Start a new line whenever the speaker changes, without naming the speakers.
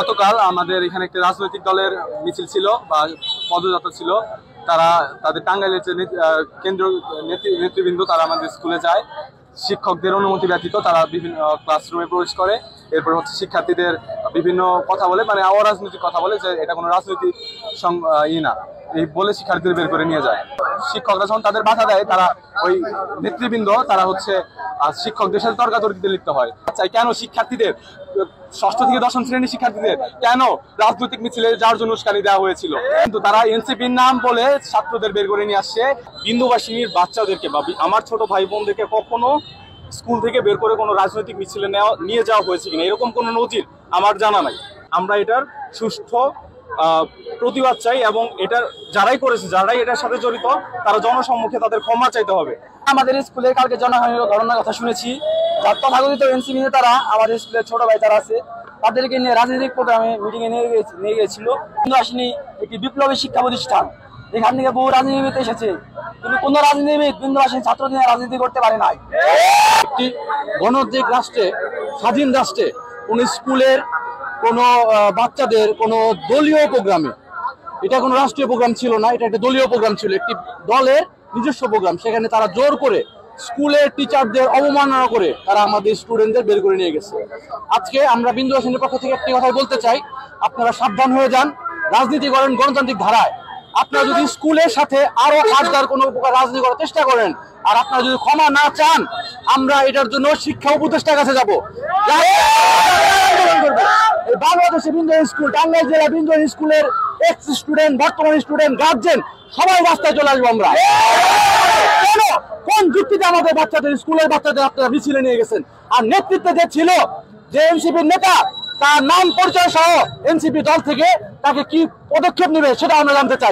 গতকাল আমাদের এখানে একটি রাজনৈতিক দলের মিছিল ছিল বা পদযাত্রা ছিল। তারা তাদের টাঙ্গাইলের যে কেন্দ্রীয় নেতৃবৃন্দ তারা আমাদের স্কুলে যায়, শিক্ষকদের অনুমতি ব্যতীত তারা বিভিন্ন ক্লাসরুমে প্রবেশ করে। এরপর হচ্ছে শিক্ষার্থীদের বিভিন্ন কথা বলে, মানে অরাজনৈতিক কথা বলে যে এটা কোনো রাজনৈতিক না, এই বলে শিক্ষার্থীদের বের করে নিয়ে যায়। শিক্ষকরা যখন তাদের বাধা দেয়, তারা ওই নেতৃবৃন্দ তারা হচ্ছে শিক্ষকদের সাথে তর্কাতর্কিতে লিপ্ত হয়। আচ্ছা, কেন শিক্ষার্থীদের, ষষ্ঠ থেকে দশম শ্রেণীর শিক্ষার্থীদের কেন রাজনৈতিক মিছিলে যাওয়ার জন্য উস্কানি দেওয়া হয়েছিল? কিন্তু তারা এনসিপির নাম বলে ছাত্রদের বের করে নিয়ে আসছে।
বিন্দুবাসিনীর বাচ্চাদেরকে বা আমার ছোট ভাই বোনদেরকে কখনো স্কুল থেকে বের করে কোনো রাজনৈতিক মিছিলে নিয়ে যাওয়া হয়েছে কিনা এরকম কোনো নজির আমার জানা নাই। আমরা এটার সুষ্ঠু প্রতিবাদ চাই এবং এটার যারাই করেছে, যারাই এটার সাথে জড়িত, তারা জনসম্মুখে তাদের ক্ষমা চাইতে হবে।
আমাদের স্কুলে কালকে জনহানির ঘটনার কথা শুনেছি। যার তথাকথিত এনসিপি নেতারা আমাদের স্কুলের ছোট ভাই যারা আছে তাদেরকে নিয়ে রাজনৈতিক প্রোগ্রামে মিটিংয়ে নিয়ে গিয়েছিল। বিন্দুবাসিনী একটি বিপ্লবী শিক্ষা প্রতিষ্ঠান, এখান থেকে বহু রাজনীতিবিদ এসেছে, কিন্তু কোনো রাজনীতিবিদ বিন্দুবাসিনী ছাত্র নিয়ে রাজনীতি করতে পারে নাই।
একটি গণতান্ত্রিক রাষ্ট্রে, স্বাধীন রাষ্ট্রে কোন স্কুলের কোনো বাচ্চাদের কোনো দলীয় প্রোগ্রামে, এটা কোনো রাষ্ট্রীয় প্রোগ্রাম ছিল না, এটা একটা দলীয় প্রোগ্রাম ছিল, একটি দলের নিজস্ব প্রোগ্রাম। সেখানে তারা জোর করে স্কুলের টিচারদের অবমাননা করে তারা আমাদের স্টুডেন্টদের বের করে নিয়ে গেছে। আজকে আমরা বিন্দুবাসিনীর পক্ষ থেকে একটি কথা বলতে চাই, আপনারা সাবধান হয়ে যান, রাজনীতি করেন গণতান্ত্রিক ধারায়। আপনারা যদি স্কুলের সাথে আরো হাজার কোনো প্রকার রাজনীতি করার চেষ্টা করেন আর আপনারা যদি ক্ষমা না চান, আমরা এটার জন্য শিক্ষা উপদেষ্টার কাছে যাব। বাংলাদেশে বিন্দুবাসিনী স্কুল, টাঙ্গাইল জেলা বিন্দুবাসিনী স্কুলের এক্স স্টুডেন্ট, বর্তমান স্টুডেন্ট, গার্জেন সবাই রাস্তায় চলে আসবো আমরা। কেন, কোন যুক্তিতে আমাদের বাচ্চাদের, স্কুলের বাচ্চাদের আপনারা মিছিলে নিয়ে গেছেন? আর নেতৃত্বে যে ছিল, যে এনসিপির নেতা, তার নাম পরিচয় সহ এনসিপি দল থেকে তাকে কি পদক্ষেপ নেবে সেটা আমরা জানতে চাই।